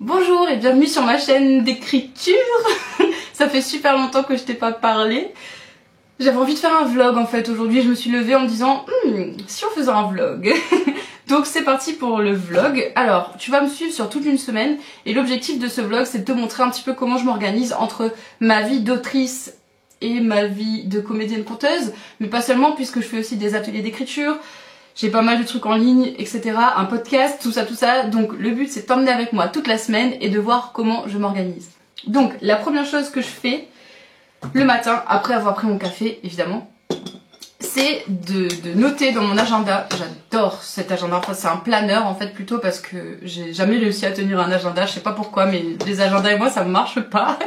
Bonjour et bienvenue sur ma chaîne d'écriture. Ça fait super longtemps que je t'ai pas parlé. J'avais envie de faire un vlog en fait aujourd'hui, je me suis levée en me disant si on faisait un vlog. Donc c'est parti pour le vlog. Alors tu vas me suivre sur toute une semaine et l'objectif de ce vlog c'est de te montrer un petit peu comment je m'organise entre ma vie d'autrice et ma vie de comédienne conteuse, mais pas seulement puisque je fais aussi des ateliers d'écriture. J'ai pas mal de trucs en ligne, etc. Un podcast, tout ça. Donc le but c'est de t'emmener avec moi toute la semaine et de voir comment je m'organise. Donc la première chose que je fais le matin, après avoir pris mon café évidemment, c'est de noter dans mon agenda. J'adore cet agenda, enfin c'est un planeur en fait plutôt parce que j'ai jamais réussi à tenir un agenda, je sais pas pourquoi mais les agendas et moi ça me marche pas.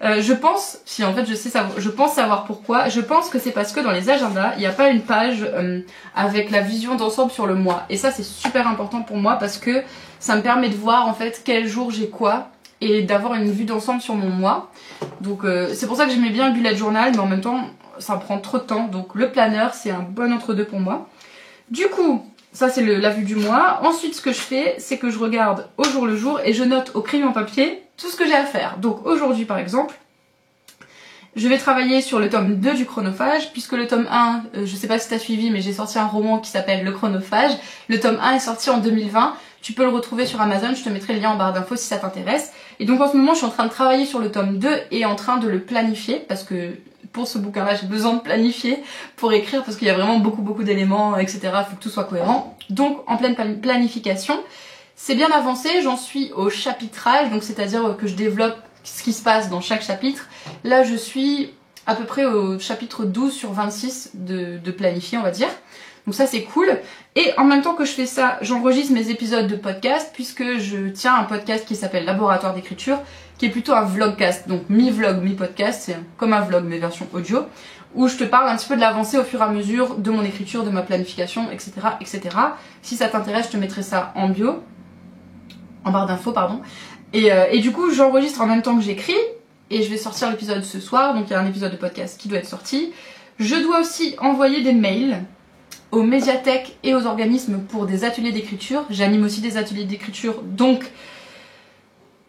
Je pense, si en fait je pense savoir pourquoi, je pense que c'est parce que dans les agendas, il n'y a pas une page avec la vision d'ensemble sur le mois. Et ça c'est super important pour moi parce que ça me permet de voir en fait quel jour j'ai quoi et d'avoir une vue d'ensemble sur mon mois. Donc c'est pour ça que j'aimais bien le bullet journal mais en même temps ça me prend trop de temps. Donc le planeur c'est un bon entre-deux pour moi. Du coup, ça c'est la vue du mois. Ensuite ce que je fais c'est que je regarde au jour le jour et je note au crayon papier tout ce que j'ai à faire. Donc aujourd'hui par exemple, je vais travailler sur le tome 2 du Chronophage, puisque le tome 1, je sais pas si t'as suivi, mais j'ai sorti un roman qui s'appelle Le Chronophage. Le tome 1 est sorti en 2020, tu peux le retrouver sur Amazon, je te mettrai le lien en barre d'infos si ça t'intéresse. Et donc en ce moment je suis en train de travailler sur le tome 2 et en train de le planifier, parce que pour ce bouquin-là j'ai besoin de planifier pour écrire, parce qu'il y a vraiment beaucoup d'éléments, etc. Il faut que tout soit cohérent. Donc en pleine planification. C'est bien avancé, j'en suis au chapitrage, donc c'est-à-dire que je développe ce qui se passe dans chaque chapitre. Là je suis à peu près au chapitre 12 sur 26 de planifier on va dire. Donc ça c'est cool. Et en même temps que je fais ça, j'enregistre mes épisodes de podcast puisque je tiens un podcast qui s'appelle Laboratoire d'écriture, qui est plutôt un vlogcast, donc mi-vlog, mi-podcast, c'est comme un vlog mais version audio, où je te parle un petit peu de l'avancée au fur et à mesure de mon écriture, de ma planification, etc. etc. Si ça t'intéresse, je te mettrai ça en bio. En barre d'infos, pardon. Et du coup, j'enregistre en même temps que j'écris, et je vais sortir l'épisode ce soir, donc il y a un épisode de podcast qui doit être sorti. Je dois aussi envoyer des mails aux médiathèques et aux organismes pour des ateliers d'écriture. J'anime aussi des ateliers d'écriture, donc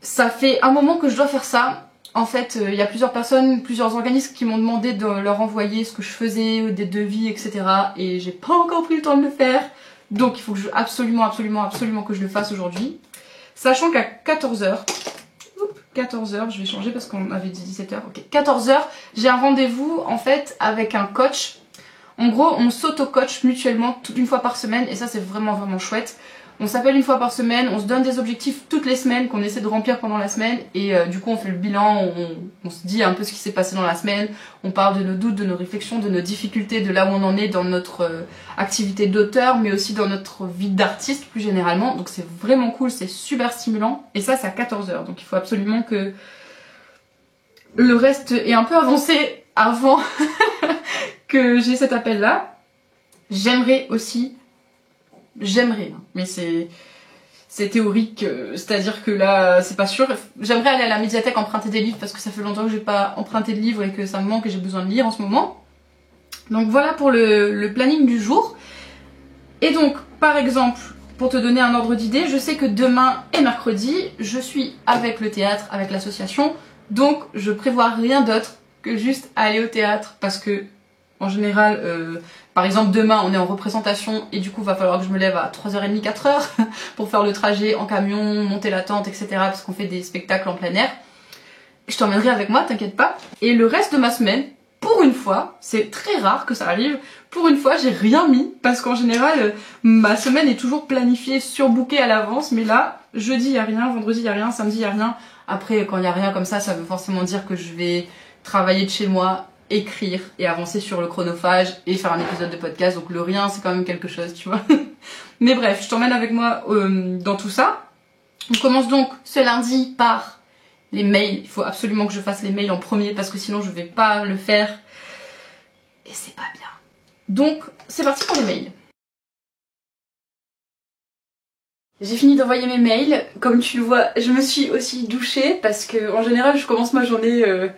ça fait un moment que je dois faire ça. En fait, il y a plusieurs personnes, plusieurs organismes qui m'ont demandé de leur envoyer ce que je faisais, des devis, etc. Et j'ai pas encore pris le temps de le faire, donc il faut que absolument que je le fasse aujourd'hui. Sachant qu'à 14h, je vais changer parce qu'on avait dit 17h, ok, 14h, j'ai un rendez-vous en fait avec un coach. En gros, on s'auto-coach mutuellement une fois par semaine et ça c'est vraiment chouette. On s'appelle une fois par semaine, on se donne des objectifs toutes les semaines qu'on essaie de remplir pendant la semaine et du coup on fait le bilan, on se dit un peu ce qui s'est passé dans la semaine, on parle de nos doutes, de nos réflexions, de nos difficultés, de là où on en est dans notre activité d'auteur mais aussi dans notre vie d'artiste plus généralement. Donc c'est vraiment cool, c'est super stimulant et ça c'est à 14h, donc il faut absolument que le reste est un peu avancé avant que j'ai cet appel là. J'aimerais aussi... mais c'est théorique, c'est-à-dire que là c'est pas sûr. J'aimerais aller à la médiathèque emprunter des livres parce que ça fait longtemps que j'ai pas emprunté de livres et que ça me manque et j'ai besoin de lire en ce moment. Donc voilà pour le planning du jour. Et donc par exemple, pour te donner un ordre d'idée, je sais que demain et mercredi je suis avec le théâtre, avec l'association, donc je prévois rien d'autre que juste aller au théâtre parce que en général, par exemple demain on est en représentation et du coup va falloir que je me lève à 3h30, 4h pour faire le trajet en camion, monter la tente, etc. parce qu'on fait des spectacles en plein air. Je t'emmènerai avec moi, t'inquiète pas. Et le reste de ma semaine, pour une fois, c'est très rare que ça arrive, pour une fois j'ai rien mis parce qu'en général ma semaine est toujours planifiée, surbookée à l'avance, mais là jeudi y a rien, vendredi y a rien, samedi y a rien. Après quand y a rien comme ça veut forcément dire que je vais travailler de chez moi, écrire et avancer sur le chronophage et faire un épisode de podcast, donc le rien c'est quand même quelque chose, tu vois. Mais bref, je t'emmène avec moi dans tout ça. On commence donc ce lundi par les mails. Il faut absolument que je fasse les mails en premier parce que sinon je vais pas le faire et c'est pas bien. Donc c'est parti pour les mails. J'ai fini d'envoyer mes mails, comme tu le vois je me suis aussi douchée parce que en général je commence ma journée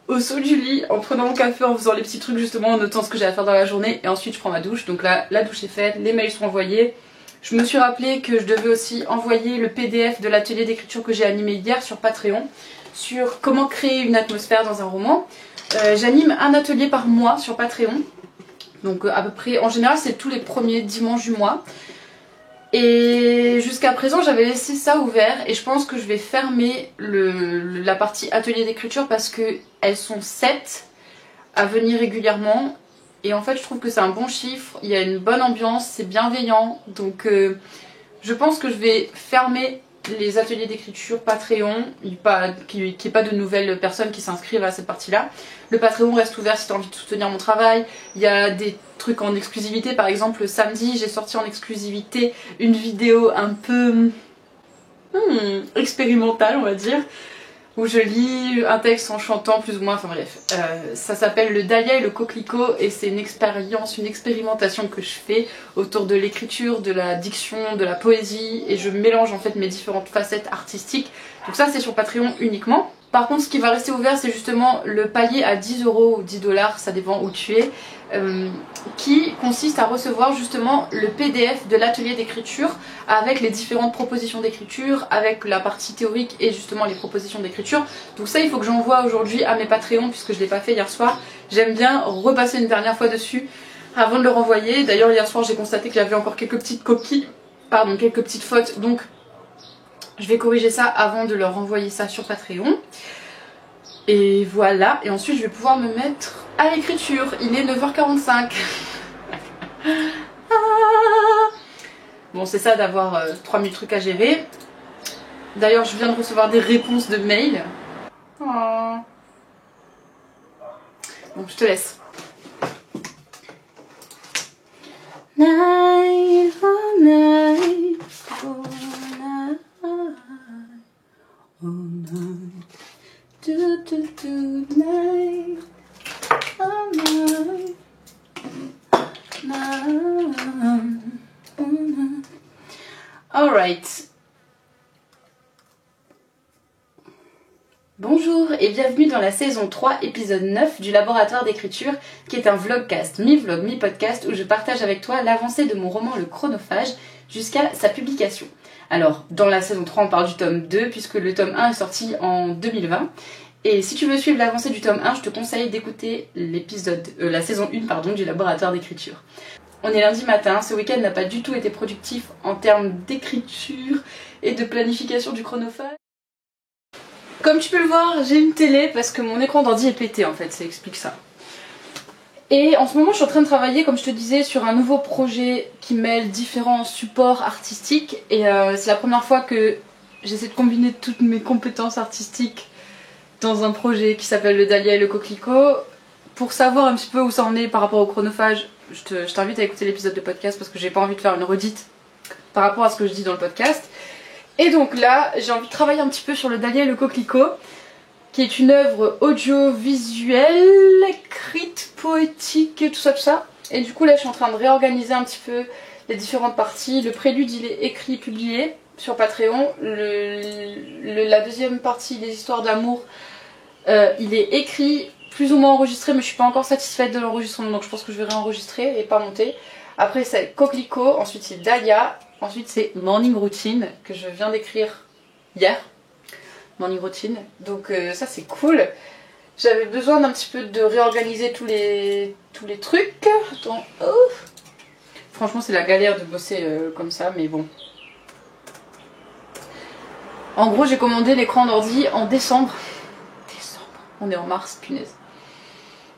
au saut du lit, en prenant mon café, en faisant les petits trucs justement, en notant ce que j'ai à faire dans la journée et ensuite je prends ma douche. Donc là, la douche est faite, les mails sont envoyés. Je me suis rappelé que je devais aussi envoyer le PDF de l'atelier d'écriture que j'ai animé hier sur Patreon, sur comment créer une atmosphère dans un roman. J'anime un atelier par mois sur Patreon, donc à peu près, en général c'est tous les premiers dimanches du mois. Et jusqu'à présent j'avais laissé ça ouvert et je pense que je vais fermer la partie atelier d'écriture parce qu'elles sont 7 à venir régulièrement. Et en fait je trouve que c'est un bon chiffre, il y a une bonne ambiance, c'est bienveillant. Donc je pense que je vais fermer les ateliers d'écriture Patreon, qu'il n'y ait pas de nouvelles personnes qui s'inscrivent à cette partie-là. Le Patreon reste ouvert si tu as envie de soutenir mon travail. Il y a des trucs en exclusivité, par exemple le samedi j'ai sorti en exclusivité une vidéo un peu expérimentale on va dire, où je lis un texte en chantant plus ou moins, enfin bref. Ça s'appelle le Dahlia et le coquelicot et c'est une expérience, une expérimentation que je fais autour de l'écriture, de la diction, de la poésie et je mélange en fait mes différentes facettes artistiques. Donc ça c'est sur Patreon uniquement. Par contre ce qui va rester ouvert c'est justement le palier à 10 € ou 10 $, ça dépend où tu es, qui consiste à recevoir justement le PDF de l'atelier d'écriture avec les différentes propositions d'écriture, avec la partie théorique et justement les propositions d'écriture. Donc ça il faut que j'envoie aujourd'hui à mes Patreons puisque je ne l'ai pas fait hier soir. J'aime bien repasser une dernière fois dessus avant de le renvoyer. D'ailleurs hier soir j'ai constaté qu'il y avait encore quelques petites coquilles, pardon, quelques petites fautes, donc je vais corriger ça avant de leur envoyer ça sur Patreon. Et voilà, et ensuite je vais pouvoir me mettre à l'écriture. Il est 9h45. Bon, c'est ça d'avoir 3000 trucs à gérer. D'ailleurs, je viens de recevoir des réponses de mails. Oh. Bon, je te laisse. Night, oh night, oh night, oh night, do night, oh night, night, oh night. Alright. Bonjour et bienvenue dans la saison 3, épisode 9 du Laboratoire d'écriture, qui est un vlogcast, mi-vlog, mi-podcast, où je partage avec toi l'avancée de mon roman Le Chronophage jusqu'à sa publication. Alors, dans la saison 3, on parle du tome 2, puisque le tome 1 est sorti en 2020. Et si tu veux suivre l'avancée du tome 1, je te conseille d'écouter la saison 1 pardon, du Laboratoire d'écriture. On est lundi matin, ce week-end n'a pas du tout été productif en termes d'écriture et de planification du chronophage. Comme tu peux le voir, j'ai une télé parce que mon écran d'ordi est pété en fait, ça explique ça. Et en ce moment je suis en train de travailler, comme je te disais, sur un nouveau projet qui mêle différents supports artistiques. Et c'est la première fois que j'essaie de combiner toutes mes compétences artistiques dans un projet qui s'appelle le Dahlia et le coquelicot. Pour savoir un petit peu où ça en est par rapport au chronophage, je t'invite à écouter l'épisode de podcast parce que j'ai pas envie de faire une redite par rapport à ce que je dis dans le podcast. Et donc là, j'ai envie de travailler un petit peu sur le Dahlia et le coquelicot, qui est une œuvre audiovisuelle, écrite, poétique, tout ça. Et du coup là, je suis en train de réorganiser un petit peu les différentes parties. Le prélude, il est écrit, publié sur Patreon. La deuxième partie, des histoires d'amour, il est écrit, plus ou moins enregistré, mais je suis pas encore satisfaite de l'enregistrement, donc je pense que je vais réenregistrer et pas monter. Après c'est coquelicot, ensuite c'est Dahlia. Ensuite c'est Morning Routine que je viens d'écrire hier. Morning Routine. Donc ça c'est cool. J'avais besoin d'un petit peu de réorganiser tous les trucs. Attends. Oh. Franchement c'est la galère de bosser comme ça mais bon. En gros j'ai commandé l'écran d'ordi en décembre. On est en mars, punaise.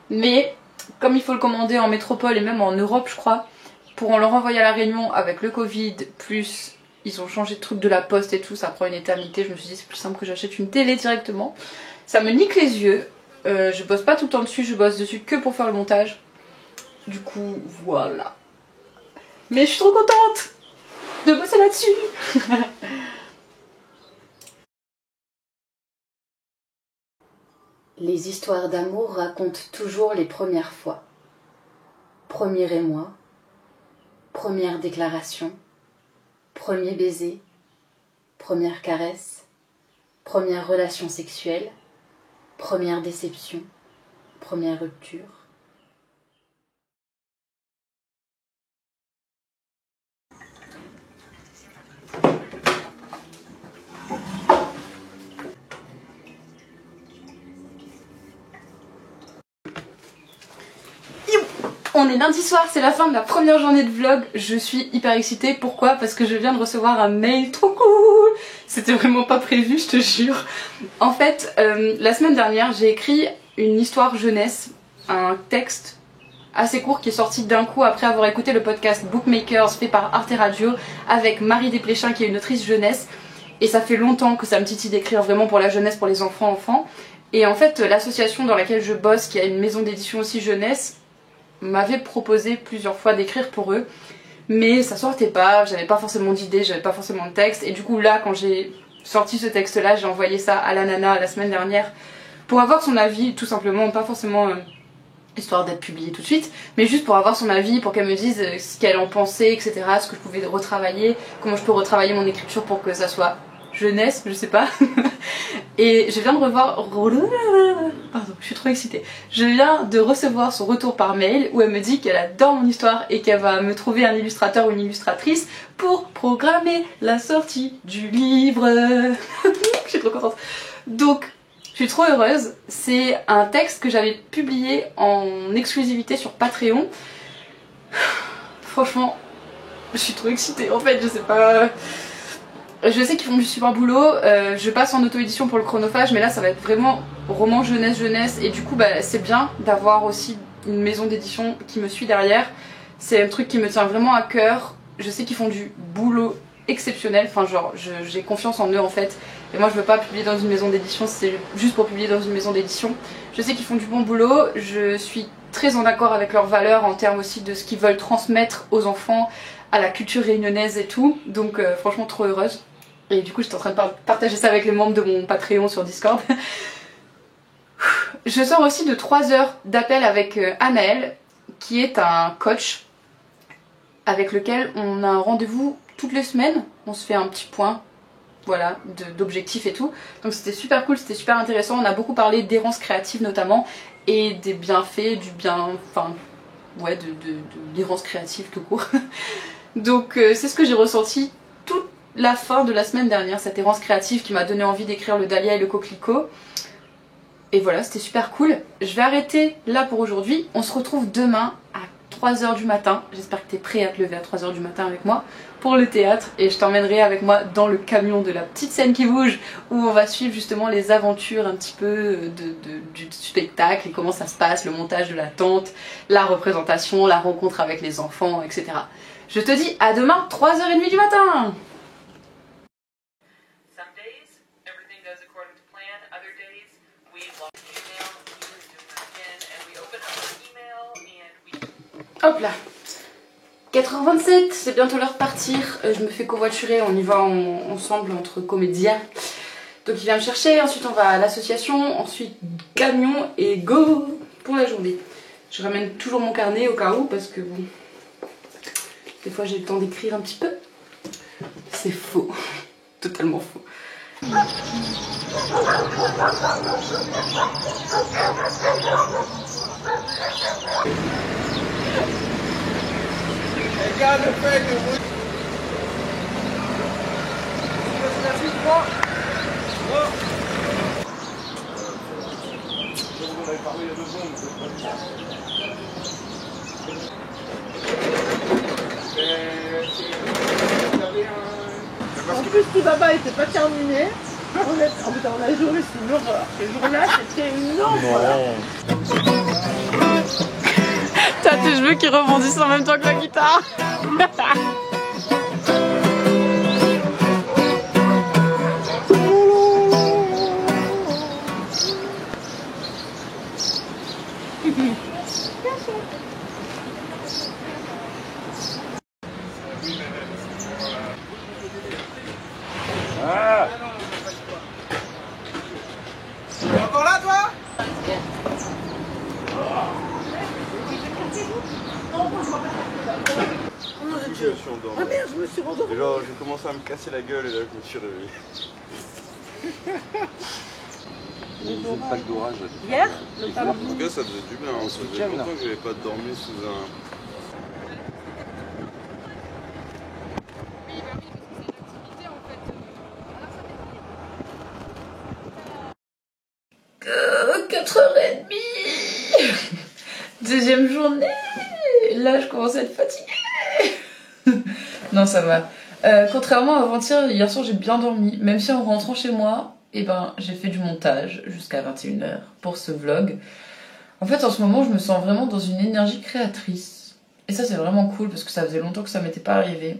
Mais comme il faut le commander en métropole et même en Europe je crois, pour le renvoyer à la Réunion avec le Covid, plus ils ont changé de truc de la poste et tout, ça prend une éternité. Je me suis dit c'est plus simple que j'achète une télé directement. Ça me nique les yeux. Je bosse pas tout le temps dessus, je bosse dessus que pour faire le montage. Du coup, voilà. Mais je suis trop contente de bosser là-dessus. Les histoires d'amour racontent toujours les premières fois. Premier émoi, première déclaration, premier baiser, première caresse, première relation sexuelle, première déception, première rupture. On est lundi soir, c'est la fin de la première journée de vlog. Je suis hyper excitée. Pourquoi? Parce que je viens de recevoir un mail trop cool. C'était vraiment pas prévu, je te jure. En fait, la semaine dernière, j'ai écrit une histoire jeunesse, un texte assez court qui est sorti d'un coup après avoir écouté le podcast Bookmakers fait par Arte Radio avec Marie Desplechin qui est une autrice jeunesse. Et ça fait longtemps que ça me titille d'écrire vraiment pour la jeunesse, pour les enfants. Et en fait, l'association dans laquelle je bosse, qui a une maison d'édition aussi jeunesse, m'avait proposé plusieurs fois d'écrire pour eux. Mais ça sortait pas, j'avais pas forcément d'idée, j'avais pas forcément de texte. Et du coup là, quand j'ai sorti ce texte-là, j'ai envoyé ça à la nana la semaine dernière pour avoir son avis, tout simplement, pas forcément histoire d'être publié tout de suite, mais juste pour avoir son avis, pour qu'elle me dise ce qu'elle en pensait, etc., ce que je pouvais retravailler, comment je peux retravailler mon écriture pour que ça soit jeunesse, je sais pas. Et je viens de revoir... Pardon, je suis trop excitée. Je viens de recevoir son retour par mail où elle me dit qu'elle adore mon histoire et qu'elle va me trouver un illustrateur ou une illustratrice pour programmer la sortie du livre. Je suis trop contente. Donc, je suis trop heureuse. C'est un texte que j'avais publié en exclusivité sur Patreon. Franchement, je suis trop excitée. En fait, je sais pas... Je sais qu'ils font du super boulot, je passe en auto-édition pour le chronophage, mais là ça va être vraiment roman jeunesse et du coup bah, c'est bien d'avoir aussi une maison d'édition qui me suit derrière. C'est un truc qui me tient vraiment à cœur. Je sais qu'ils font du boulot exceptionnel, enfin genre j'ai confiance en eux en fait. Et moi je veux pas publier dans une maison d'édition, c'est juste pour publier dans une maison d'édition. Je sais qu'ils font du bon boulot, je suis très en accord avec leurs valeurs en termes aussi de ce qu'ils veulent transmettre aux enfants, à la culture réunionnaise et tout. Donc franchement trop heureuse. Et du coup j'étais en train de partager ça avec les membres de mon Patreon sur Discord. Je sors aussi de 3 heures d'appel avec Anaël, qui est un coach avec lequel on a un rendez-vous toutes les semaines. On se fait un petit point, voilà, d'objectifs et tout. Donc c'était super cool, c'était super intéressant. On a beaucoup parlé d'errance créative notamment et des bienfaits, du bien, enfin ouais, de l'errance créative tout court. Donc c'est ce que j'ai ressenti toute la fin de la semaine dernière, cette errance créative qui m'a donné envie d'écrire le dahlia et le coquelicot. Et voilà, c'était super cool. Je vais arrêter là pour aujourd'hui. On se retrouve demain à 3h du matin. J'espère que tu es prêt à te lever à 3h du matin avec moi pour le théâtre. Et je t'emmènerai avec moi dans le camion de la petite scène qui bouge où on va suivre justement les aventures un petit peu du spectacle et comment ça se passe, le montage de la tente, la représentation, la rencontre avec les enfants, etc. Je te dis à demain, 3h30 du matin. Hop là, 4h27, c'est bientôt l'heure de partir. Je me fais covoiturer, on y va ensemble entre comédiens. Donc il vient me chercher, ensuite on va à l'association, ensuite camion et go pour la journée. Je ramène toujours mon carnet au cas où parce que bon, des fois j'ai le temps d'écrire un petit peu. C'est faux, totalement faux. Regarde le fait de vous. Merci, 3. On avait parlé il y a 2 secondes. En plus, tout là-bas n'était pas terminé. On a joué, c'est une horreur. Ce jour-là, c'était une horreur. T'as tes cheveux qui rebondissent en même temps que la guitare. Ah. T'es encore là, toi? Ah merde, je me suis rendormi. Genre, j'ai commencé à me casser la gueule et là, je me suis réveillé. C'est une fac d'orage. Hier, En tout cas, ça faisait du bien. Hein. Ça faisait longtemps que j'avais pas dormi sous un... Que 4h30. Deuxième journée. là je commence à être fatiguée. Non, ça va. Contrairement à avant-hier, hier soir j'ai bien dormi. Même si en rentrant chez moi, eh ben, j'ai fait du montage jusqu'à 21h pour ce vlog. En fait, en ce moment, je me sens vraiment dans une énergie créatrice. Et ça, c'est vraiment cool parce que ça faisait longtemps que ça m'était pas arrivé.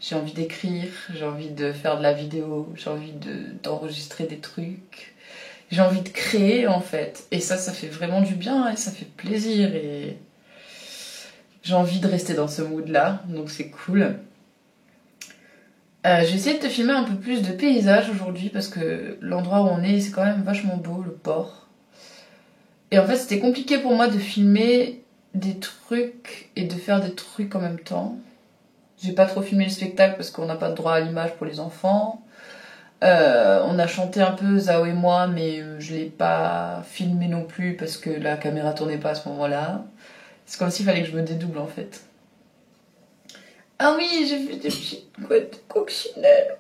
J'ai envie d'écrire, j'ai envie de faire de la vidéo, j'ai envie d'enregistrer des trucs. J'ai envie de créer, en fait. Et ça fait vraiment du bien et ça fait plaisir. Et j'ai envie de rester dans ce mood-là, donc c'est cool. J'ai essayé de te filmer un peu plus de paysages aujourd'hui parce que l'endroit où on est, c'est quand même vachement beau, le port. Et en fait, c'était compliqué pour moi de filmer des trucs et de faire des trucs en même temps. J'ai pas trop filmé le spectacle parce qu'on n'a pas de droit à l'image pour les enfants. On a chanté un peu, Zao et moi, mais je l'ai pas filmé non plus parce que la caméra tournait pas à ce moment-là. C'est comme s'il fallait que je me dédouble en fait. Ah oui, j'ai fait des petites couettes de coccinelle.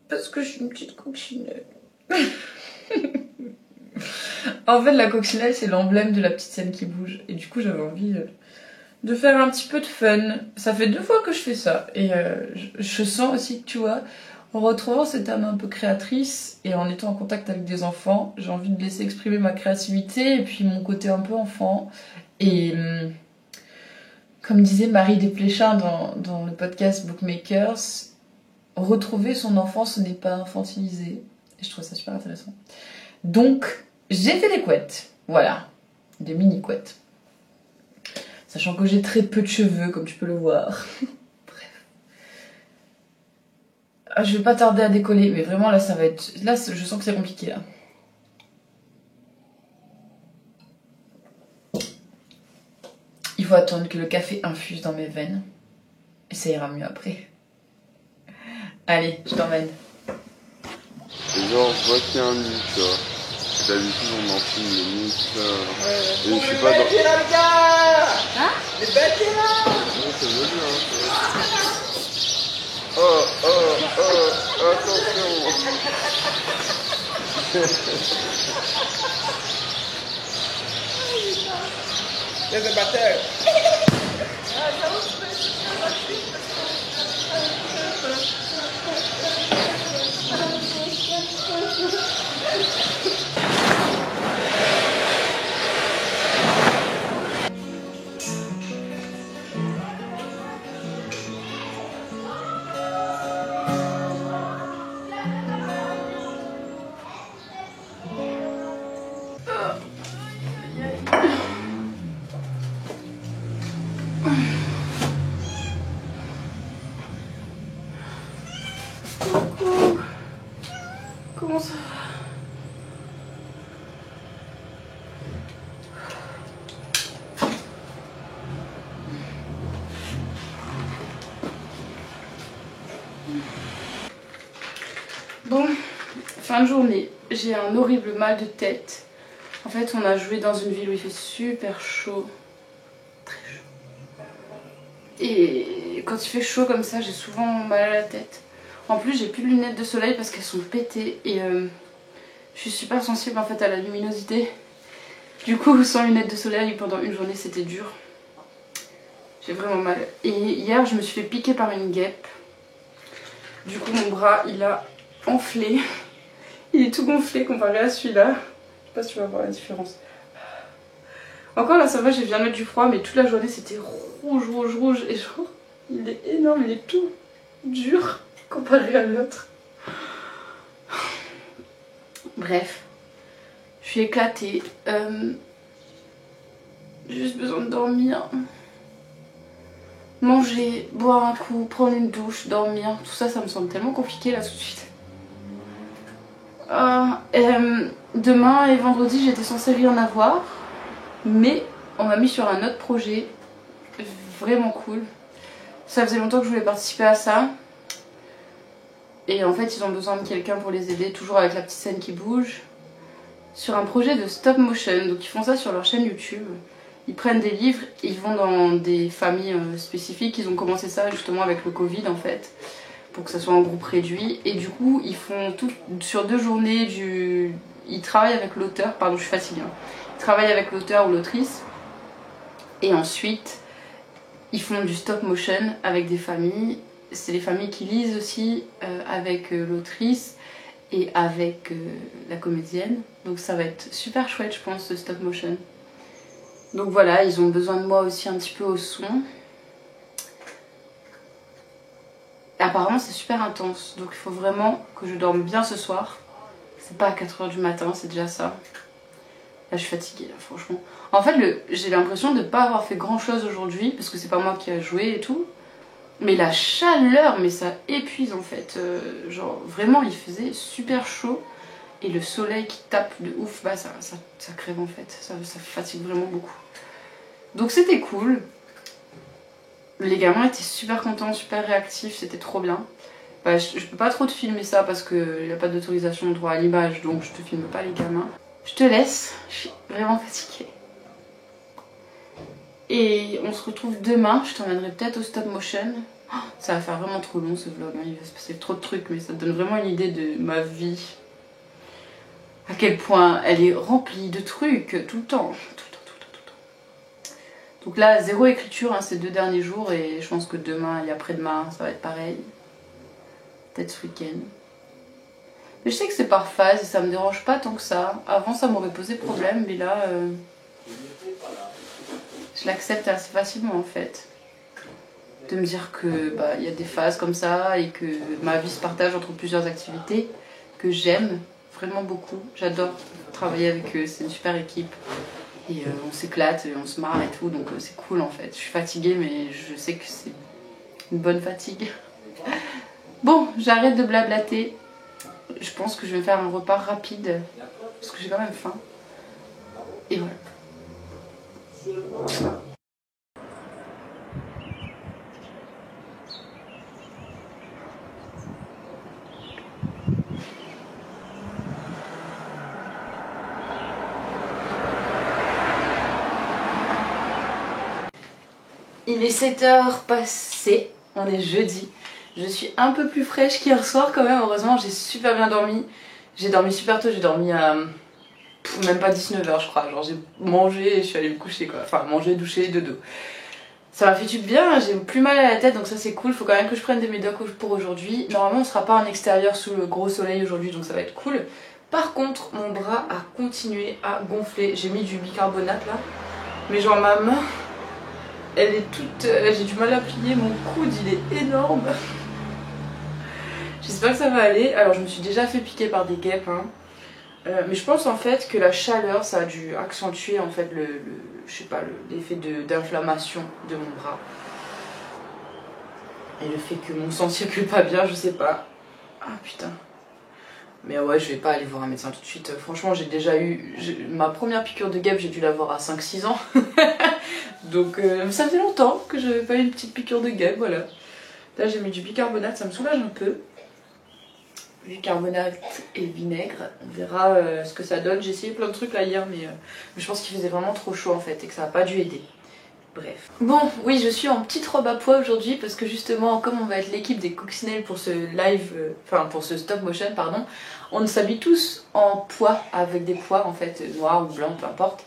Parce que je suis une petite coccinelle. En fait, la coccinelle, c'est l'emblème de la petite scène qui bouge. Et du coup, j'avais envie de faire un petit peu de fun. Ça fait 2 fois que je fais ça. Et je sens aussi que, tu vois, en retrouvant cette âme un peu créatrice et en étant en contact avec des enfants, j'ai envie de laisser exprimer ma créativité et puis mon côté un peu enfant. Et comme disait Marie Desplechin dans le podcast Bookmakers, retrouver son enfance, ce n'est pas infantiliser. Et je trouve ça super intéressant. Donc, j'ai fait des couettes. Voilà. Des mini couettes. Sachant que j'ai très peu de cheveux, comme tu peux le voir. Bref. Ah, je vais pas tarder à décoller, mais vraiment là, ça va être... Là, je sens que c'est compliqué, là. Il faut attendre que le café infuse dans mes veines. Et ça ira mieux après. Allez, je t'emmène. Et genre, je vois qu'il y a un nu, tu vois. D'habitude, on en filme les muscles. Et je sais pas dans... Les là, le gars. Hein? Les bêtes, là. Ouais, ça veut bien, hein. Oh, attention. Les batteur. Comment ça va? Bon, fin de journée, j'ai un horrible mal de tête. En fait, on a joué dans une ville où il fait super chaud. Très chaud. Et quand il fait chaud comme ça, j'ai souvent mal à la tête. En plus, j'ai plus de lunettes de soleil parce qu'elles sont pétées et je suis super sensible en fait à la luminosité. Du coup, sans lunettes de soleil pendant une journée, c'était dur. J'ai vraiment mal. Et hier, je me suis fait piquer par une guêpe. Du coup, mon bras, il a enflé. Il est tout gonflé comparé à celui-là. Je sais pas si tu vas voir la différence. Encore là, ça va, j'ai bien mettre du froid, mais toute la journée, c'était rouge, rouge, rouge. Et genre, il est énorme, il est tout dur comparé à l'autre. Bref, je suis éclatée. J'ai juste besoin de dormir. Manger, boire un coup, prendre une douche, dormir. Tout ça, ça me semble tellement compliqué là tout de suite. Demain et vendredi, j'étais censée rien avoir. Mais on m'a mis sur un autre projet. Vraiment cool. Ça faisait longtemps que je voulais participer à ça. Et en fait, ils ont besoin de quelqu'un pour les aider, toujours avec la petite scène qui bouge. Sur un projet de stop motion. Donc ils font ça sur leur chaîne YouTube. Ils prennent des livres, ils vont dans des familles spécifiques. Ils ont commencé ça justement avec le Covid en fait. Pour que ça soit en groupe réduit. Et du coup, ils font tout sur 2 journées du... Ils travaillent avec l'auteur, pardon je suis fatiguée. Ils travaillent avec l'auteur ou l'autrice. Et ensuite, ils font du stop motion avec des familles. C'est les familles qui lisent aussi avec l'autrice et avec la comédienne. Donc ça va être super chouette, je pense, ce stop motion. Donc voilà, ils ont besoin de moi aussi un petit peu au son. Et apparemment c'est super intense, donc il faut vraiment que je dorme bien ce soir. C'est pas à 4 h du matin, c'est déjà ça. Là je suis fatiguée, là, franchement. En fait, j'ai l'impression de ne pas avoir fait grand chose aujourd'hui, parce que c'est pas moi qui a joué et tout. Mais la chaleur, mais ça épuise en fait. Genre vraiment il faisait super chaud. Et le soleil qui tape de ouf, bah ça crève en fait. Ça fatigue vraiment beaucoup. Donc c'était cool. Les gamins étaient super contents, super réactifs, c'était trop bien. Bah, je peux pas trop te filmer ça parce qu'il n'y a pas d'autorisation de droit à l'image, donc je te filme pas les gamins. Je te laisse, je suis vraiment fatiguée. Et on se retrouve demain, je t'emmènerai peut-être au stop motion. Oh, ça va faire vraiment trop long ce vlog, hein. Il va se passer trop de trucs, mais ça te donne vraiment une idée de ma vie. À quel point elle est remplie de trucs tout le temps. Donc là, zéro écriture hein, ces 2 derniers jours et je pense que demain et après-demain, ça va être pareil. Peut-être ce week-end. Mais je sais que c'est par phase et ça me dérange pas tant que ça. Avant, ça m'aurait posé problème, mais là, je l'accepte assez facilement en fait. De me dire que bah, y a des phases comme ça et que ma vie se partage entre plusieurs activités que j'aime vraiment beaucoup. J'adore travailler avec eux, c'est une super équipe. Et on s'éclate, on se marre et tout, donc c'est cool en fait. Je suis fatiguée, mais je sais que c'est une bonne fatigue. Bon, j'arrête de blablater. Je pense que je vais faire un repas rapide, parce que j'ai quand même faim. Et voilà. Il est 7 h passées, on est jeudi. Je suis un peu plus fraîche qu'hier soir quand même, heureusement j'ai super bien dormi. J'ai dormi super tôt, j'ai dormi à même pas 19 h je crois. Genre j'ai mangé et je suis allée me coucher quoi. Enfin manger, doucher, dodo. Ça m'a fait du bien, j'ai plus mal à la tête donc ça c'est cool. Faut quand même que je prenne des médocs pour aujourd'hui. Normalement on sera pas en extérieur sous le gros soleil aujourd'hui donc ça va être cool. Par contre mon bras a continué à gonfler. J'ai mis du bicarbonate là. Mais genre ma main... elle est toute... j'ai du mal à plier, mon coude il est énorme. J'espère que ça va aller. Alors je me suis déjà fait piquer par des guêpes hein. Mais je pense en fait que la chaleur ça a dû accentuer en fait je sais pas, l'effet d'inflammation de mon bras. Et le fait que mon sang circule pas bien, je sais pas. Ah putain. Mais ouais, je vais pas aller voir un médecin tout de suite. Franchement, j'ai déjà eu... ma première piqûre de guêpe, j'ai dû l'avoir à 5-6 ans. Donc ça faisait longtemps que j'avais pas eu une petite piqûre de guêpe, voilà. Là j'ai mis du bicarbonate, ça me soulage un peu. Bicarbonate et vinaigre, on verra ce que ça donne. J'ai essayé plein de trucs là hier, mais je pense qu'il faisait vraiment trop chaud en fait et que ça n'a pas dû aider. Bref. Bon, oui, je suis en petite robe à pois aujourd'hui parce que justement, comme on va être l'équipe des coccinelles pour ce live, enfin pour ce stop motion, pardon, on s'habille tous en pois avec des pois en fait, noirs ou blancs, peu importe.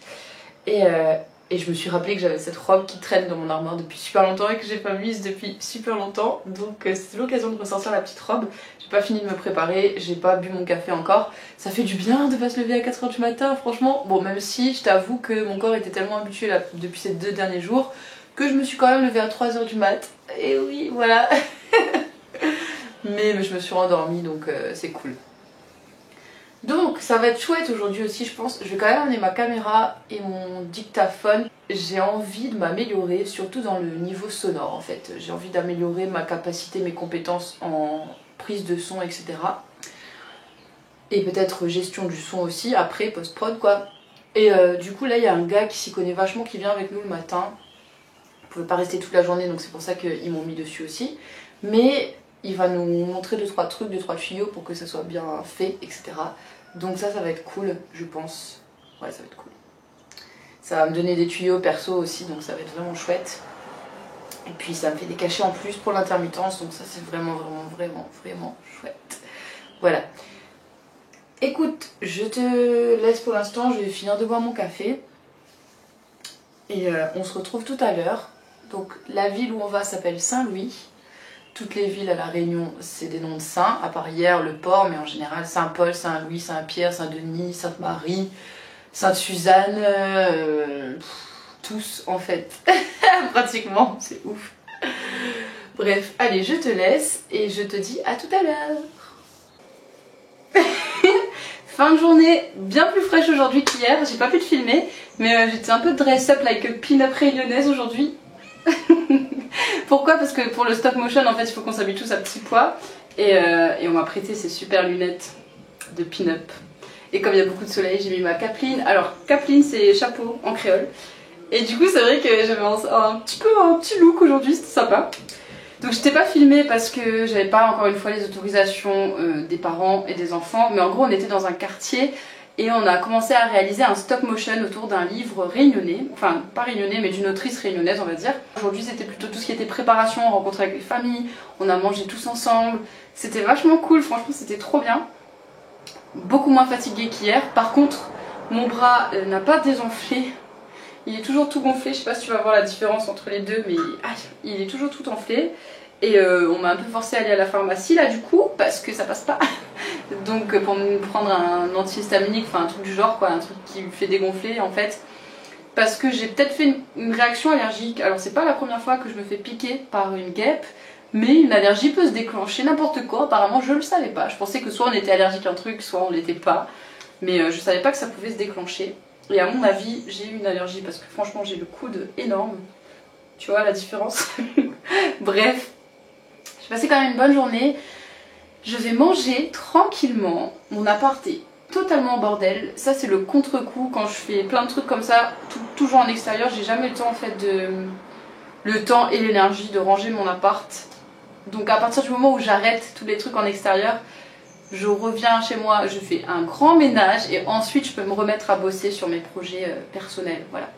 Et je me suis rappelé que j'avais cette robe qui traîne dans mon armoire depuis super longtemps et que j'ai pas mise depuis super longtemps. Donc c'est l'occasion de ressortir la petite robe. J'ai pas fini de me préparer, j'ai pas bu mon café encore. Ça fait du bien de pas se lever à 4 h du matin, franchement. Bon, même si je t'avoue que mon corps était tellement habitué là, depuis ces 2 derniers jours que je me suis quand même levée à 3 h du mat. Et oui, voilà. mais je me suis rendormie donc c'est cool. Donc ça va être chouette aujourd'hui aussi je pense. Je vais quand même amener ma caméra et mon dictaphone. J'ai envie de m'améliorer, surtout dans le niveau sonore en fait. J'ai envie d'améliorer ma capacité, mes compétences en prise de son, etc. Et peut-être gestion du son aussi, après post-prod quoi. Et du coup là il y a un gars qui s'y connaît vachement qui vient avec nous le matin. On pouvait pas rester toute la journée donc c'est pour ça qu'ils m'ont mis dessus aussi. Mais... il va nous montrer 2-3 trucs, 2-3 tuyaux pour que ça soit bien fait, etc. Donc ça va être cool, je pense. Ouais, ça va être cool. Ça va me donner des tuyaux perso aussi, donc ça va être vraiment chouette. Et puis ça me fait des cachets en plus pour l'intermittence, donc ça c'est vraiment chouette. Voilà. Écoute, je te laisse pour l'instant, je vais finir de boire mon café. Et on se retrouve tout à l'heure. Donc la ville où on va s'appelle Saint-Louis. Toutes les villes à La Réunion, c'est des noms de saints, à part hier, le port, mais en général Saint-Paul, Saint-Louis, Saint-Pierre, Saint-Denis, Sainte-Marie, Sainte-Suzanne, tous en fait, pratiquement, c'est ouf. Bref, allez, je te laisse et je te dis à tout à l'heure. Fin de journée bien plus fraîche aujourd'hui qu'hier, j'ai pas pu te filmer, mais j'étais un peu dress up like a pin-up réunionnaise aujourd'hui. Pourquoi? Parce que pour le stop motion, en fait, il faut qu'on s'habille tous à petit pois. Et on m'a prêté ces super lunettes de pin-up. Et comme il y a beaucoup de soleil, j'ai mis ma capeline. Alors, capeline, c'est chapeau en créole. Et du coup, c'est vrai que j'avais un petit look aujourd'hui, c'était sympa. Donc, je t'ai pas filmé parce que j'avais pas encore une fois les autorisations des parents et des enfants. Mais en gros, on était dans un quartier. Et on a commencé à réaliser un stop motion autour d'un livre réunionnais, enfin pas réunionnais mais d'une autrice réunionnaise on va dire. Aujourd'hui c'était plutôt tout ce qui était préparation, rencontre avec les familles, on a mangé tous ensemble, c'était vachement cool, franchement c'était trop bien. Beaucoup moins fatiguée qu'hier, par contre mon bras n'a pas désenflé, il est toujours tout gonflé, je sais pas si tu vas voir la différence entre les deux mais il est toujours tout enflé. Et on m'a un peu forcé à aller à la pharmacie là du coup parce que ça passe pas. Donc pour me prendre un antihistaminique, enfin un truc du genre quoi, un truc qui me fait dégonfler en fait. Parce que j'ai peut-être fait une réaction allergique. Alors c'est pas la première fois que je me fais piquer par une guêpe, mais une allergie peut se déclencher n'importe quoi. Apparemment je le savais pas. Je pensais que soit on était allergique à un truc, soit on l'était pas. Mais je savais pas que ça pouvait se déclencher. Et à mon avis j'ai eu une allergie parce que franchement j'ai le coude énorme. Tu vois la différence. Bref. J'ai passé quand même une bonne journée. Je vais manger tranquillement. Mon appart est totalement en bordel. Ça c'est le contre-coup quand je fais plein de trucs comme ça, toujours en extérieur. J'ai jamais le temps en fait le temps et l'énergie de ranger mon appart. Donc à partir du moment où j'arrête tous les trucs en extérieur, je reviens chez moi, je fais un grand ménage et ensuite je peux me remettre à bosser sur mes projets personnels. Voilà.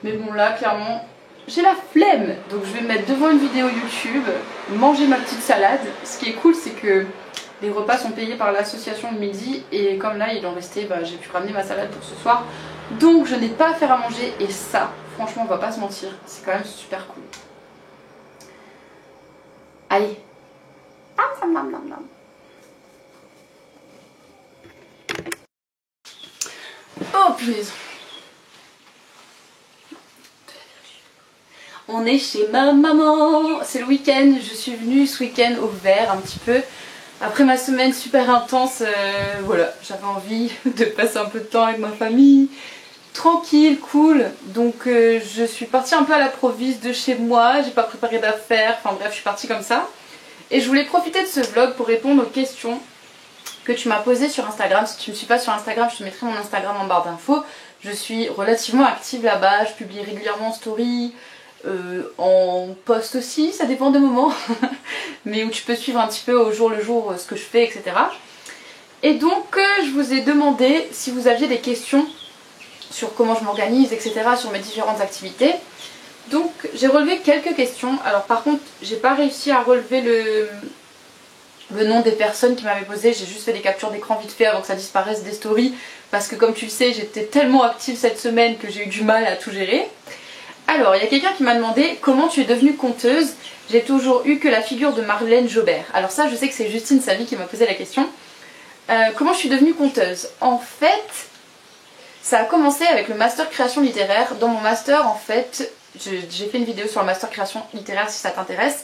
Mais bon là clairement j'ai la flemme, donc je vais me mettre devant une vidéo YouTube, manger ma petite salade. Ce qui est cool, c'est que les repas sont payés par l'association de midi et comme là il en restait, j'ai pu ramener ma salade pour ce soir. Donc je n'ai pas à faire à manger et ça, franchement on va pas se mentir, c'est quand même super cool. Allez. Oh punaise. On est chez ma maman, c'est le week-end, je suis venue ce week-end au vert un petit peu. Après ma semaine super intense, voilà, j'avais envie de passer un peu de temps avec ma famille, tranquille, cool. Donc je suis partie un peu à l'improviste de chez moi, j'ai pas préparé d'affaires, enfin bref, je suis partie comme ça. Et je voulais profiter de ce vlog pour répondre aux questions que tu m'as posées sur Instagram. Si tu ne me suis pas sur Instagram, je te mettrai mon Instagram en barre d'infos. Je suis relativement active là-bas, je publie régulièrement en story. En post aussi, ça dépend des moments, mais où tu peux suivre un petit peu au jour le jour ce que je fais, etc. Et donc je vous ai demandé si vous aviez des questions sur comment je m'organise, etc., sur mes différentes activités. Donc j'ai relevé quelques questions. Alors par contre j'ai pas réussi à relever le nom des personnes qui m'avaient posé, j'ai juste fait des captures d'écran vite fait avant que ça disparaisse des stories, parce que comme tu le sais j'étais tellement active cette semaine que j'ai eu du mal à tout gérer. Alors, il y a quelqu'un qui m'a demandé comment tu es devenue conteuse. J'ai toujours eu que la figure de Marlène Jobert. Alors ça, je sais que c'est Justine Savy qui m'a posé la question. Comment je suis devenue conteuse? En fait, ça a commencé avec le master création littéraire. Dans mon master, en fait, j'ai fait une vidéo sur le master création littéraire si ça t'intéresse.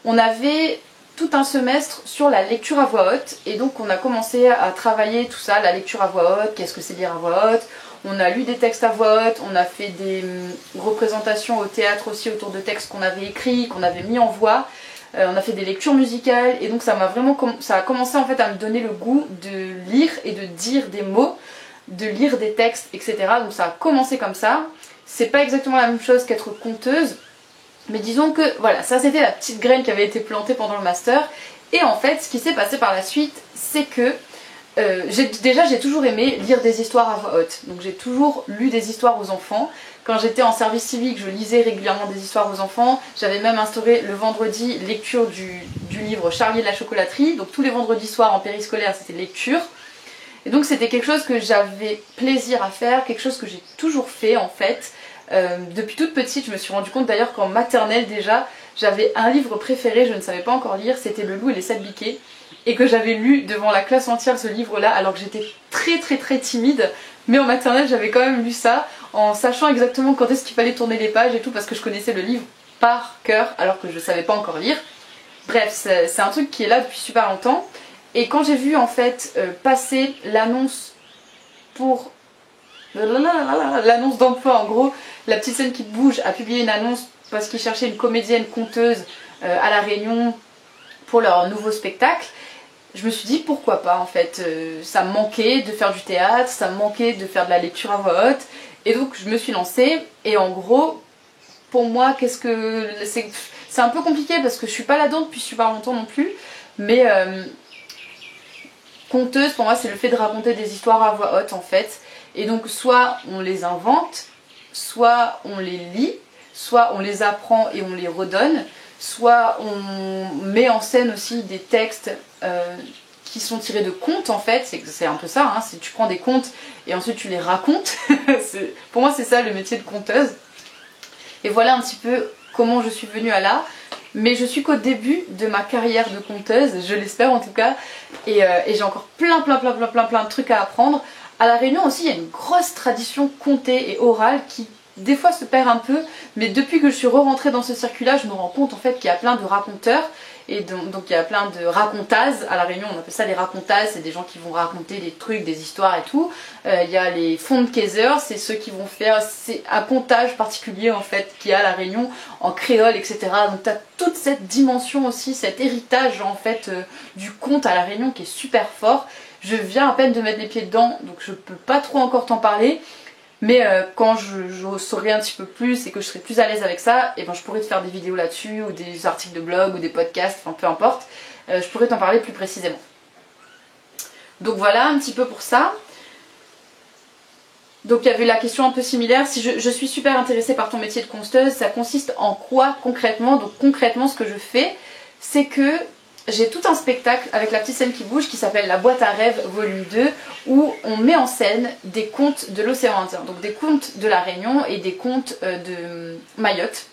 On avait tout un semestre sur la lecture à voix haute. Et donc, on a commencé à travailler tout ça, la lecture à voix haute, qu'est-ce que c'est lire à voix haute. On a lu des textes à voix haute, on a fait des représentations au théâtre aussi autour de textes qu'on avait écrits, qu'on avait mis en voix. On a fait des lectures musicales et donc ça a commencé en fait à me donner le goût de lire et de dire des mots, de lire des textes, etc. Donc ça a commencé comme ça. C'est pas exactement la même chose qu'être conteuse, mais disons que voilà, ça c'était la petite graine qui avait été plantée pendant le master. Et en fait, ce qui s'est passé par la suite, c'est que j'ai toujours aimé lire des histoires à voix haute. Donc j'ai toujours lu des histoires aux enfants. Quand j'étais en service civique, je lisais régulièrement des histoires aux enfants. J'avais même instauré le vendredi lecture du livre Charlie et la chocolaterie. Donc tous les vendredis soirs en périscolaire, c'était lecture. Et donc c'était quelque chose que j'avais plaisir à faire, quelque chose que j'ai toujours fait en fait. Depuis toute petite, je me suis rendu compte d'ailleurs qu'en maternelle déjà, j'avais un livre préféré, je ne savais pas encore lire, c'était Le Loup et les 7 biquets. Et que j'avais lu devant la classe entière ce livre-là, alors que j'étais très timide. Mais en maternelle, j'avais quand même lu ça, en sachant exactement quand est-ce qu'il fallait tourner les pages et tout, parce que je connaissais le livre par cœur, alors que je ne savais pas encore lire. Bref, c'est un truc qui est là depuis super longtemps. Et quand j'ai vu en fait passer l'annonce pour... l'annonce d'emploi, en gros, La Petite Scène qui bouge a publié une annonce parce qu'ils cherchaient une comédienne conteuse à La Réunion pour leur nouveau spectacle. Je me suis dit pourquoi pas en fait, ça me manquait de faire du théâtre, ça me manquait de faire de la lecture à voix haute, et donc je me suis lancée. Et en gros, pour moi, qu'est-ce que c'est un peu compliqué parce que je suis pas là-dedans depuis super longtemps non plus, mais conteuse pour moi c'est le fait de raconter des histoires à voix haute en fait. Et donc soit on les invente, soit on les lit, soit on les apprend et on les redonne, soit on met en scène aussi des textes qui sont tirés de contes en fait, c'est un peu ça, hein, tu prends des contes et ensuite tu les racontes. Pour moi c'est ça le métier de conteuse. Et voilà un petit peu comment je suis venue à là. Mais je suis qu'au début de ma carrière de conteuse, je l'espère en tout cas, et j'ai encore plein de trucs à apprendre. À La Réunion aussi il y a une grosse tradition contée et orale qui des fois se perd un peu, mais depuis que je suis re-rentrée dans ce circuit-là, je me rends compte en fait qu'il y a plein de raconteurs, et donc il y a plein de racontaises. À La Réunion on appelle ça les racontaises, c'est des gens qui vont raconter des trucs, des histoires et tout. Il y a les fondcaiseurs, c'est ceux qui vont faire, c'est un contage particulier en fait qu'il y a à La Réunion en créole, etc. Donc tu as toute cette dimension aussi, cet héritage en fait du conte à La Réunion qui est super fort. Je viens à peine de mettre les pieds dedans, donc je peux pas trop encore t'en parler. Mais quand je saurai un petit peu plus et que je serai plus à l'aise avec ça, et ben je pourrai te faire des vidéos là-dessus, ou des articles de blog, ou des podcasts, enfin peu importe. Je pourrai t'en parler plus précisément. Donc voilà un petit peu pour ça. Donc il y avait la question un peu similaire, si je suis super intéressée par ton métier de conteuse, ça consiste en quoi concrètement? Donc concrètement ce que je fais, c'est que j'ai tout un spectacle avec La Petite Scène qui bouge qui s'appelle La Boîte à Rêves volume 2, où on met en scène des contes de l'océan Indien, donc des contes de La Réunion et des contes de Mayotte.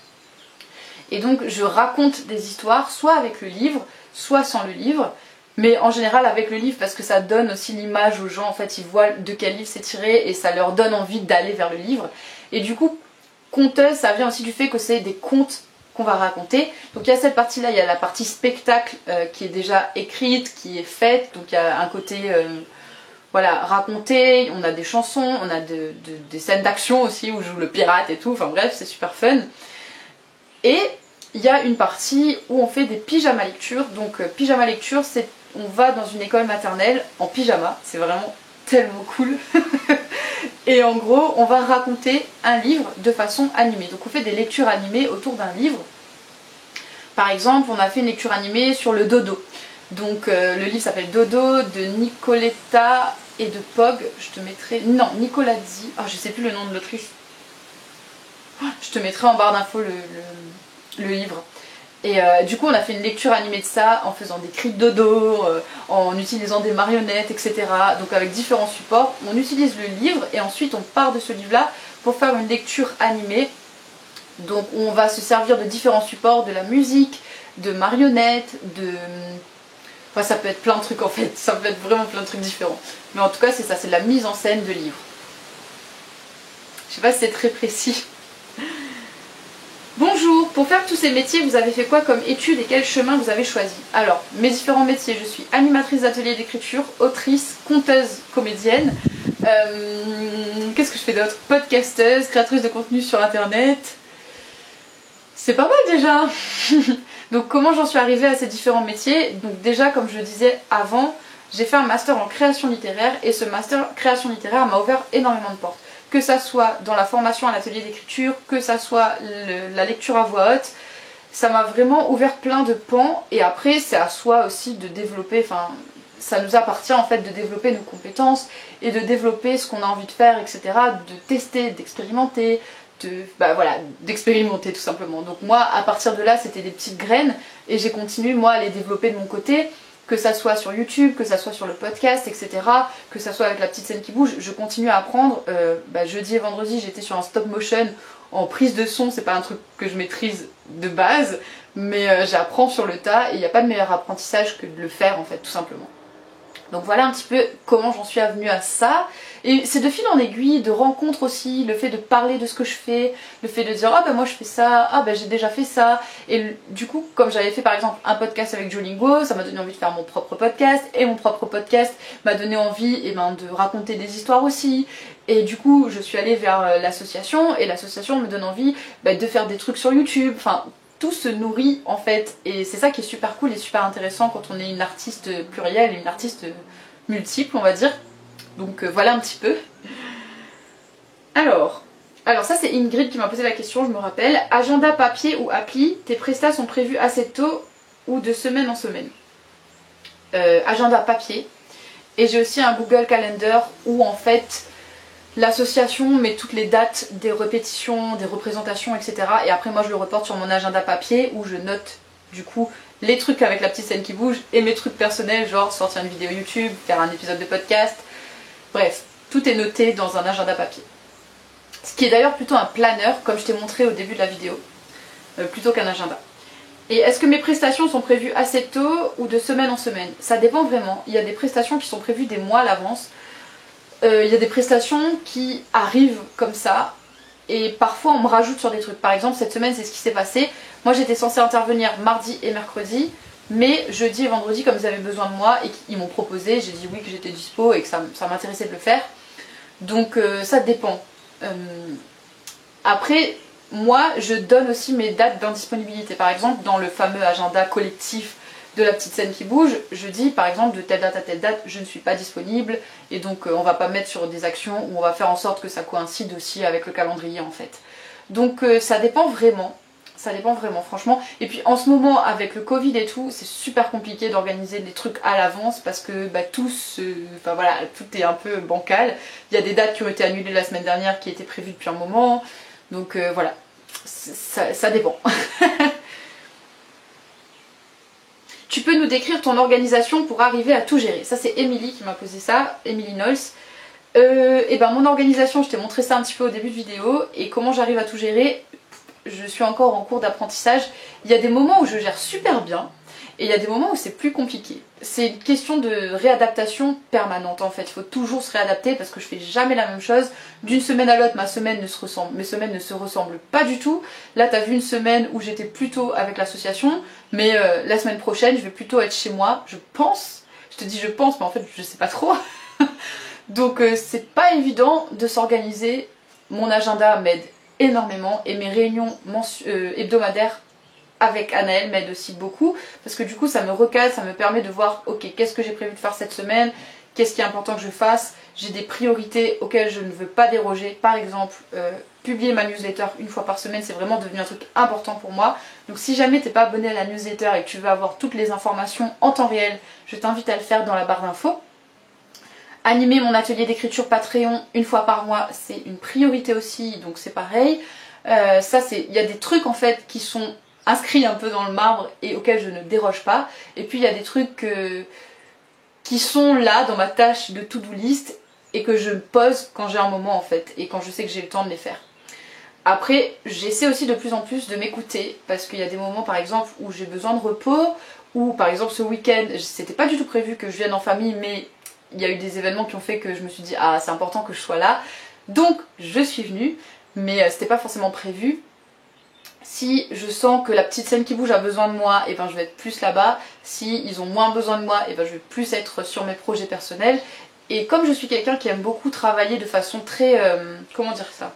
Et donc je raconte des histoires soit avec le livre, soit sans le livre, mais en général avec le livre parce que ça donne aussi l'image aux gens, en fait ils voient de quel livre c'est tiré et ça leur donne envie d'aller vers le livre. Et du coup, conteuse, ça vient aussi du fait que c'est des contes qu'on va raconter. Donc il y a cette partie là, il y a la partie spectacle qui est déjà écrite, qui est faite, donc il y a un côté voilà, raconté, on a des chansons, on a des scènes d'action aussi où je joue le pirate et tout, enfin bref c'est super fun. Et il y a une partie où on fait des pyjama lectures. Donc pyjama lecture, c'est on va dans une école maternelle en pyjama, c'est vraiment tellement cool. Et en gros, on va raconter un livre de façon animée. Donc on fait des lectures animées autour d'un livre. Par exemple, on a fait une lecture animée sur le dodo. Donc le livre s'appelle Dodo de Nicoletta et de Pog. Je te mettrai... Non, Nicolazzi. Ah, je sais plus le nom de l'autrice. Je te mettrai en barre d'infos le livre. Et du coup on a fait une lecture animée de ça en faisant des cris de dodo, en utilisant des marionnettes, etc. Donc avec différents supports, on utilise le livre et ensuite on part de ce livre-là pour faire une lecture animée. Donc on va se servir de différents supports, de la musique, de marionnettes, de... Enfin ça peut être plein de trucs en fait, ça peut être vraiment plein de trucs différents. Mais en tout cas c'est ça, c'est de la mise en scène de livre. Je sais pas si c'est très précis. Bonjour, pour faire tous ces métiers, vous avez fait quoi comme études et quel chemin vous avez choisi? Alors, mes différents métiers, je suis animatrice d'atelier d'écriture, autrice, conteuse, comédienne. Qu'est-ce que je fais d'autre? Podcasteuse, créatrice de contenu sur internet. C'est pas mal déjà. Donc comment j'en suis arrivée à ces différents métiers? Donc déjà, comme je le disais avant, j'ai fait un master en création littéraire et ce master création littéraire m'a ouvert énormément de portes. Que ça soit dans la formation à l'atelier d'écriture, que ça soit la lecture à voix haute, ça m'a vraiment ouvert plein de pans. Et après c'est à soi aussi de développer, enfin ça nous appartient en fait de développer nos compétences et de développer ce qu'on a envie de faire, etc. De tester, d'expérimenter, d'expérimenter tout simplement. Donc moi à partir de là c'était des petites graines et j'ai continué moi à les développer de mon côté. Que ça soit sur YouTube, que ça soit sur le podcast, etc. Que ça soit avec la petite scène qui bouge, je continue à apprendre. Jeudi et vendredi, j'étais sur un stop motion en prise de son, c'est pas un truc que je maîtrise de base, mais j'apprends sur le tas et il n'y a pas de meilleur apprentissage que de le faire en fait, tout simplement. Donc voilà un petit peu comment j'en suis venue à ça. Et c'est de fil en aiguille, de rencontres aussi, le fait de parler de ce que je fais, le fait de dire ah ben moi je fais ça, ah ben j'ai déjà fait ça. Et du coup, comme j'avais fait par exemple un podcast avec Duolingo, ça m'a donné envie de faire mon propre podcast. Et mon propre podcast m'a donné envie de raconter des histoires aussi. Et du coup, je suis allée vers l'association et l'association me donne envie de faire des trucs sur YouTube. Enfin, tout se nourrit en fait. Et c'est ça qui est super cool et super intéressant quand on est une artiste plurielle, une artiste multiple, on va dire. Donc voilà un petit peu. Alors ça c'est Ingrid qui m'a posé la question, je me rappelle. Agenda papier ou appli, tes prestats sont prévus assez tôt ou de semaine en semaine? Agenda papier. Et j'ai aussi un Google Calendar où en fait l'association met toutes les dates des répétitions, des représentations, etc. Et après moi je le reporte sur mon agenda papier où je note du coup les trucs avec la petite scène qui bouge et mes trucs personnels, genre sortir une vidéo YouTube, faire un épisode de podcast. Bref, tout est noté dans un agenda papier. Ce qui est d'ailleurs plutôt un planeur, comme je t'ai montré au début de la vidéo, plutôt qu'un agenda. Et est-ce que mes prestations sont prévues assez tôt ou de semaine en semaine? Ça dépend vraiment. Il y a des prestations qui sont prévues des mois à l'avance. Il y a des prestations qui arrivent comme ça. Et parfois on me rajoute sur des trucs. Par exemple, cette semaine, c'est ce qui s'est passé. Moi, j'étais censée intervenir mardi et mercredi. Mais jeudi et vendredi, comme ils avaient besoin de moi et qu'ils m'ont proposé, j'ai dit oui que j'étais dispo et que ça m'intéressait de le faire. Donc ça dépend. Après, moi je donne aussi mes dates d'indisponibilité. Par exemple, dans le fameux agenda collectif de la petite scène qui bouge, je dis par exemple de telle date à telle date, je ne suis pas disponible. Et donc on va pas mettre sur des actions où on va faire en sorte que ça coïncide aussi avec le calendrier en fait. Donc ça dépend vraiment. Ça dépend vraiment, franchement. Et puis en ce moment, avec le Covid et tout, c'est super compliqué d'organiser des trucs à l'avance parce que tout est un peu bancal. Il y a des dates qui ont été annulées la semaine dernière qui étaient prévues depuis un moment. Donc voilà, ça dépend. Tu peux nous décrire ton organisation pour arriver à tout gérer? Ça, c'est Émilie qui m'a posé ça, Émilie Knowles. Et ben mon organisation, je t'ai montré ça un petit peu au début de vidéo. Et comment j'arrive à tout gérer? Je suis encore en cours d'apprentissage. Il y a des moments où je gère super bien et il y a des moments où c'est plus compliqué. C'est une question de réadaptation permanente en fait. Il faut toujours se réadapter parce que je fais jamais la même chose. D'une semaine à l'autre, mes semaines ne se ressemblent pas du tout. Là, tu as vu une semaine où j'étais plutôt avec l'association, mais la semaine prochaine, je vais plutôt être chez moi, je pense. Je te dis je pense, mais en fait, je sais pas trop. Donc, c'est pas évident de s'organiser. Mon agenda m'aide énormément et mes réunions hebdomadaires avec Anaëlle m'aident aussi beaucoup parce que du coup ça me recadre, ça me permet de voir ok qu'est-ce que j'ai prévu de faire cette semaine, qu'est-ce qui est important que je fasse, j'ai des priorités auxquelles je ne veux pas déroger. Par exemple publier ma newsletter une fois par semaine, c'est vraiment devenu un truc important pour moi. Donc si jamais t'es pas abonné à la newsletter et que tu veux avoir toutes les informations en temps réel, je t'invite à le faire dans la barre d'infos. Animer mon atelier d'écriture Patreon une fois par mois, c'est une priorité aussi, donc c'est pareil. Il y a des trucs en fait qui sont inscrits un peu dans le marbre et auxquels je ne déroge pas. Et puis il y a des trucs qui sont là dans ma tâche de to-do list et que je pose quand j'ai un moment en fait et quand je sais que j'ai le temps de les faire. Après, j'essaie aussi de plus en plus de m'écouter parce qu'il y a des moments par exemple où j'ai besoin de repos ou par exemple ce week-end, c'était pas du tout prévu que je vienne en famille mais il y a eu des événements qui ont fait que je me suis dit ah c'est important que je sois là, donc je suis venue, mais c'était pas forcément prévu. Si je sens que la petite scène qui bouge a besoin de moi, et ben je vais être plus là-bas. Si ils ont moins besoin de moi, et ben je vais plus être sur mes projets personnels. Et comme je suis quelqu'un qui aime beaucoup travailler de façon très comment dire ça,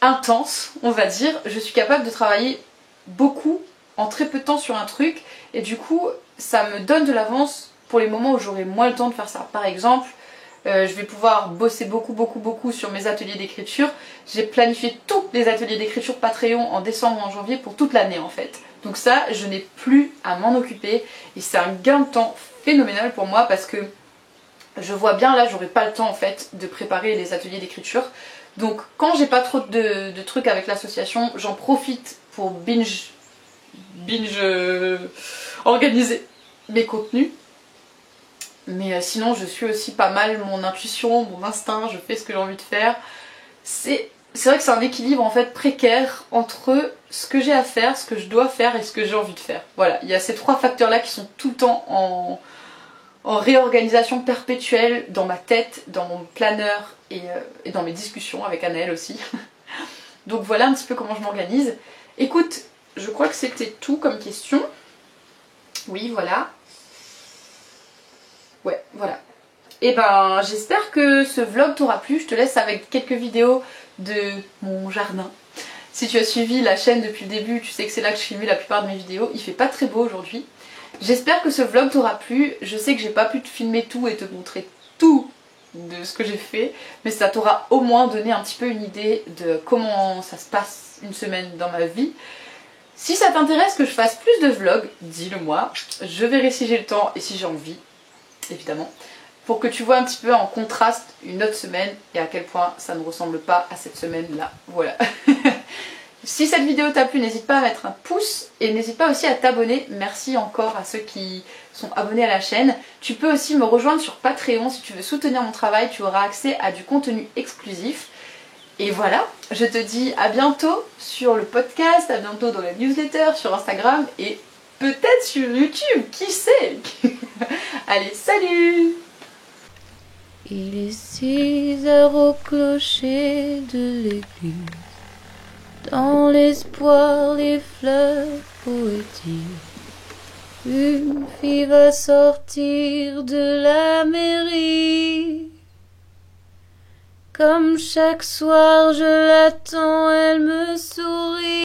intense on va dire, je suis capable de travailler beaucoup en très peu de temps sur un truc et du coup ça me donne de l'avance pour les moments où j'aurai moins le temps de faire ça. Par exemple, je vais pouvoir bosser beaucoup sur mes ateliers d'écriture. J'ai planifié tous les ateliers d'écriture Patreon en décembre et en janvier pour toute l'année en fait. Donc ça, je n'ai plus à m'en occuper et c'est un gain de temps phénoménal pour moi parce que je vois bien là, j'aurai pas le temps en fait de préparer les ateliers d'écriture. Donc quand j'ai pas trop de trucs avec l'association, j'en profite pour binge organiser mes contenus. Mais sinon je suis aussi pas mal mon intuition, mon instinct, je fais ce que j'ai envie de faire. C'est vrai que c'est un équilibre en fait précaire entre ce que j'ai à faire, ce que je dois faire et ce que j'ai envie de faire. Voilà, il y a ces trois facteurs là qui sont tout le temps en réorganisation perpétuelle dans ma tête, dans mon planeur et dans mes discussions avec Anaëlle aussi. Donc voilà un petit peu comment je m'organise. Écoute, je crois que c'était tout comme question. Oui, voilà. Ouais, voilà. Et ben, j'espère que ce vlog t'aura plu. Je te laisse avec quelques vidéos de mon jardin. Si tu as suivi la chaîne depuis le début, tu sais que c'est là que je filme la plupart de mes vidéos. Il fait pas très beau aujourd'hui. J'espère que ce vlog t'aura plu. Je sais que j'ai pas pu te filmer tout et te montrer tout de ce que j'ai fait, mais ça t'aura au moins donné un petit peu une idée de comment ça se passe une semaine dans ma vie. Si ça t'intéresse que je fasse plus de vlogs, dis-le moi. Je verrai si j'ai le temps et si j'ai envie, évidemment, pour que tu vois un petit peu en contraste une autre semaine et à quel point ça ne ressemble pas à cette semaine-là. Voilà. Si cette vidéo t'a plu, n'hésite pas à mettre un pouce et n'hésite pas aussi à t'abonner. Merci encore à ceux qui sont abonnés à la chaîne. Tu peux aussi me rejoindre sur Patreon si tu veux soutenir mon travail. Tu auras accès à du contenu exclusif. Et voilà, je te dis à bientôt sur le podcast, à bientôt dans la newsletter, sur Instagram et peut-être sur YouTube, qui sait. Allez, salut! Il est 6 heures au clocher de l'église. Dans l'espoir, les fleurs poétiques. Une fille va sortir de la mairie. Comme chaque soir, je l'attends, elle me sourit.